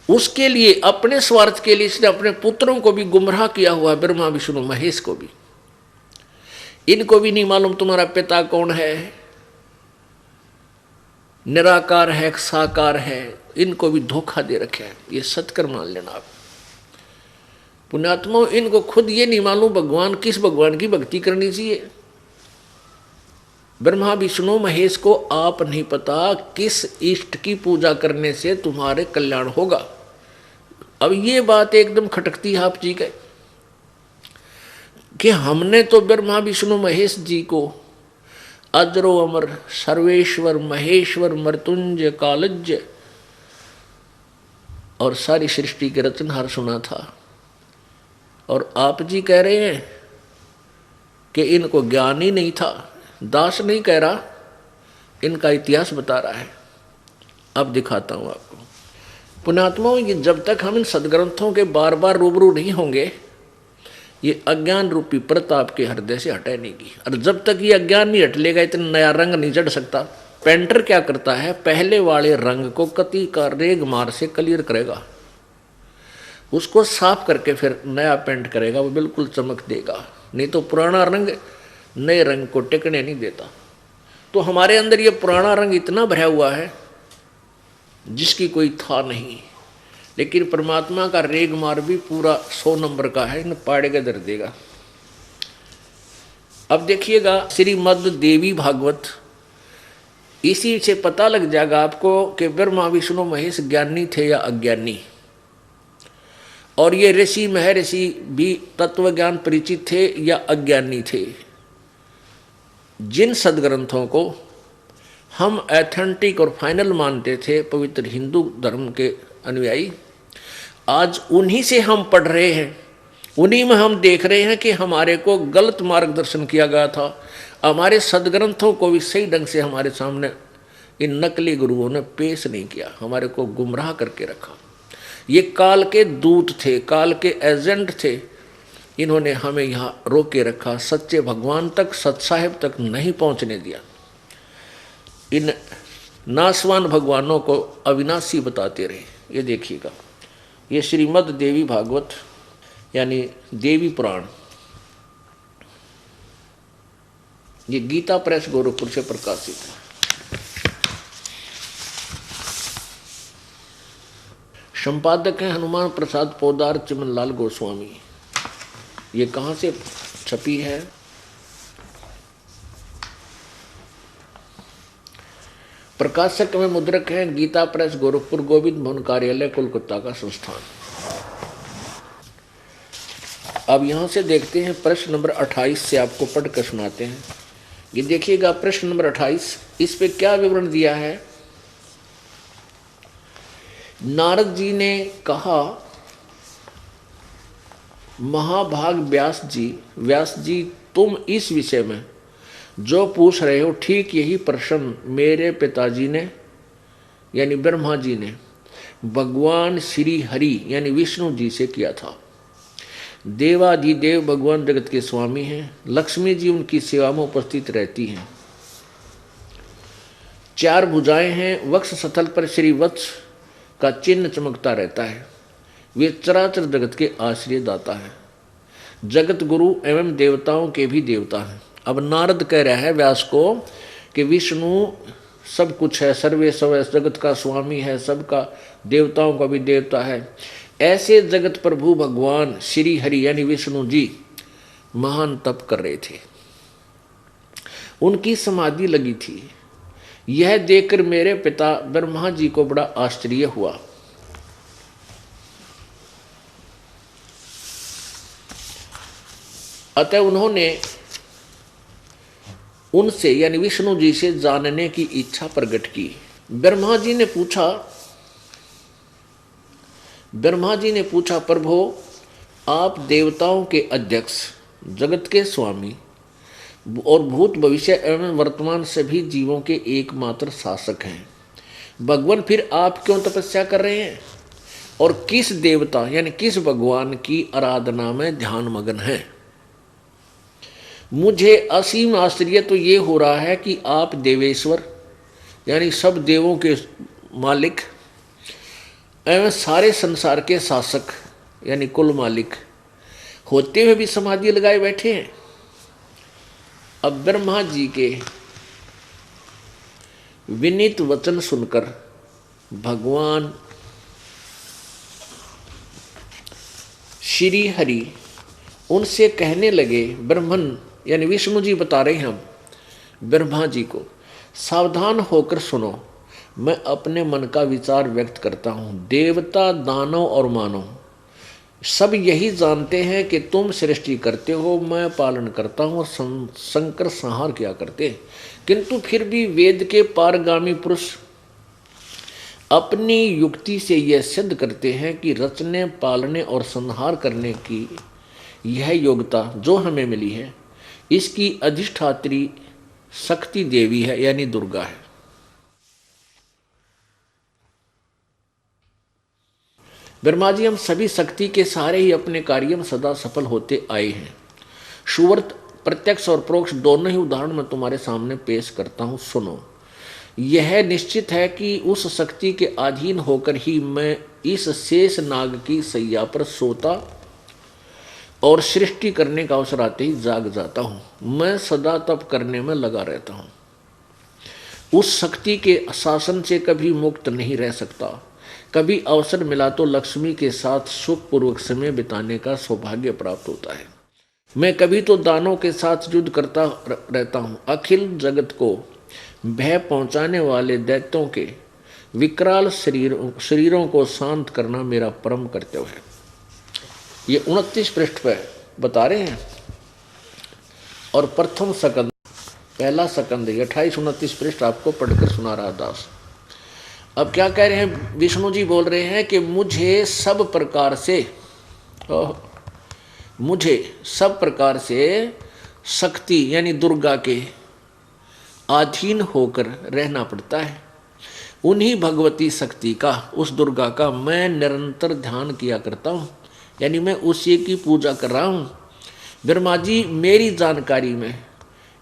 उसके लिए, अपने स्वार्थ के लिए इसने अपने पुत्रों को भी गुमराह किया हुआ, ब्रह्मा विष्णु महेश को भी। इनको भी नहीं मालूम तुम्हारा पिता कौन है, निराकार है साकार है, इनको भी धोखा दे रखे है। ये सत्कर मान लेना आप पुण्यात्माओं, इनको खुद ये नहीं मालूम भगवान, किस भगवान की भक्ति करनी चाहिए। ब्रह्मा विष्णु महेश को आप नहीं पता किस इष्ट की पूजा करने से तुम्हारे कल्याण होगा। अब ये बात एकदम खटकती है आप जी के कि हमने तो ब्रह्मा विष्णु महेश जी को अजरो अमर सर्वेश्वर महेश्वर मृत्युंजय कालज्य और सारी सृष्टि के रचनहार सुना था, और आप जी कह रहे हैं कि इनको ज्ञान ही नहीं था। दास नहीं कह रहा, इनका इतिहास बता रहा है। अब दिखाता हूं आपको पुण्यात्माओं, ये जब तक हम इन सदग्रंथों के बार बार रूबरू नहीं होंगे, ये अज्ञान रूपी प्रताप के हृदय से हटेगी। और जब तक ये अज्ञान नहीं हटलेगा, इतना नया रंग नहीं चढ़ सकता। पेंटर क्या करता है, पहले वाले रंग को कति का रेग मार से क्लियर करेगा, उसको साफ करके फिर नया पेंट करेगा, वो बिल्कुल चमक देगा। नहीं तो पुराना रंग नए रंग को टिकने नहीं देता। तो हमारे अंदर ये पुराना रंग इतना भरा हुआ है जिसकी कोई था नहीं, लेकिन परमात्मा का रेग मार भी पूरा 100 नंबर का है, इन पाड़े के दर देगा। अब देखिएगा श्रीमद् देवी भागवत, इसी से पता लग जाएगा आपको कि ब्रह्मा विष्णु महेश ज्ञानी थे या अज्ञानी। और ये ऋषि महर्षि भी तत्व ज्ञान परिचित थे या अज्ञानी थे। जिन सदग्रंथों को हम एथेंटिक और फाइनल मानते थे पवित्र हिंदू धर्म के अनुयायी, आज उन्हीं से हम पढ़ रहे हैं, उन्हीं में हम देख रहे हैं कि हमारे को गलत मार्गदर्शन किया गया था। हमारे सदग्रंथों को भी सही ढंग से हमारे सामने इन नकली गुरुओं ने पेश नहीं किया, हमारे को गुमराह करके रखा। ये काल के दूत थे, काल के एजेंट थे, इन्होंने हमें यहाँ रोके रखा, सच्चे भगवान तक, सत्साहिब तक नहीं पहुँचने दिया। इन नासवान भगवानों को अविनाशी बताते रहे। ये देखिएगा, ये श्रीमद् देवी भागवत यानी देवी पुराण, ये गीता प्रेस गोरखपुर से प्रकाशित है। संपादक हैं हनुमान प्रसाद पोदार चिमनलाल गोस्वामी। ये कहाँ से छपी है? प्रकाशक में मुद्रक हैं गीता प्रेस गोरखपुर, गोविंद भवन कार्यालय कोलकाता का संस्थान। अब यहाँ से देखते हैं प्रश्न नंबर 28 से आपको पढ़ कर सुनाते हैं। ये देखिएगा प्रश्न नंबर 28, इस पे क्या विवरण दिया है। नारद जी ने कहा, महाभाग व्यास जी तुम इस विषय में जो पूछ रहे हो ठीक यही प्रश्न मेरे पिताजी ने यानी ब्रह्मा जी ने भगवान श्री हरि यानी विष्णु जी से किया था। देवाधिदेव भगवान जगत के स्वामी हैं, लक्ष्मी जी उनकी सेवा में उपस्थित रहती हैं। 4 भुजाएं हैं, वक्ष स्थल पर श्री वत्स का चिन्ह चमकता रहता है। वे चराचर जगत के आश्रय दाता है, जगत गुरु एवं देवताओं के भी देवता हैं। अब नारद कह रहा है व्यास को कि विष्णु सब कुछ है, सर्वे सर्व जगत का स्वामी है, सबका देवताओं का भी देवता है। ऐसे जगत प्रभु भगवान श्री हरि यानी विष्णु जी महान तप कर रहे थे, उनकी समाधि लगी थी। यह देखकर मेरे पिता ब्रह्मा जी को बड़ा आश्चर्य हुआ। अतः उन्होंने उनसे यानी विष्णु जी से जानने की इच्छा प्रकट की। ब्रह्मा जी ने पूछा ब्रह्मा जी ने पूछा, प्रभु आप देवताओं के अध्यक्ष, जगत के स्वामी और भूत भविष्य एवं वर्तमान सभी जीवों के एकमात्र शासक हैं। भगवान फिर आप क्यों तपस्या कर रहे हैं और किस देवता यानी किस भगवान की आराधना में ध्यान मग्न है? मुझे असीम आश्चर्य तो ये हो रहा है कि आप देवेश्वर यानी सब देवों के मालिक एवं सारे संसार के शासक यानी कुल मालिक होते हुए भी समाधि लगाए बैठे हैं। अब ब्रह्मा जी के विनीत वचन सुनकर भगवान श्री हरि उनसे कहने लगे, ब्रह्मन यानी विष्णु जी बता रहे हैं हम ब्रह्मा जी को, सावधान होकर सुनो, मैं अपने मन का विचार व्यक्त करता हूँ। देवता, दानव और मानव सब यही जानते हैं कि तुम सृष्टि करते हो, मैं पालन करता हूँ, शंकर संहार किया करते हैं। किंतु फिर भी वेद के पारगामी पुरुष अपनी युक्ति से यह सिद्ध करते हैं कि रचने, पालने और संहार करने की यह योग्यता जो हमें मिली है, इसकी अधिष्ठात्री शक्ति देवी है यानी दुर्गा है। ब्रह्मा जी, हम सभी शक्ति के सहारे ही अपने कार्य में सदा सफल होते आए हैं। सुवर्त प्रत्यक्ष और परोक्ष दोनों ही उदाहरण मैं तुम्हारे सामने पेश करता हूँ, सुनो। यह निश्चित है कि उस शक्ति के अधीन होकर ही मैं इस शेष नाग की सैया पर सोता और सृष्टि करने का अवसर आते ही जाग जाता हूँ। मैं सदा तप करने में लगा रहता हूँ। उस शक्ति के शासन से कभी मुक्त नहीं रह सकता। कभी अवसर मिला तो लक्ष्मी के साथ सुखपूर्वक समय बिताने का सौभाग्य प्राप्त होता है। मैं कभी तो दानों के साथ युद्ध करता रहता हूँ। अखिल जगत को भय पहुँचाने वाले दैत्यों के विकराल शरीरों को शांत करना मेरा परम कर्तव्य है। ये 29 पृष्ठ पर बता रहे हैं और प्रथम सकंद, पहला सकंद 28-29 पृष्ठ आपको पढ़कर सुना रहा दास। अब क्या कह रहे हैं? विष्णु जी बोल रहे हैं कि मुझे सब प्रकार से शक्ति यानी दुर्गा के अधीन होकर रहना पड़ता है। उन्हीं भगवती शक्ति का, उस दुर्गा का मैं निरंतर ध्यान किया करता हूँ, यानी मैं उसी की पूजा कर रहा हूँ। ब्रह्मा जी, मेरी जानकारी में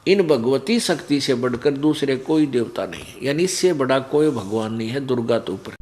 इन भगवती शक्ति से बढ़कर दूसरे कोई देवता नहीं, यानी इससे बड़ा कोई भगवान नहीं है दुर्गा तो ऊपर।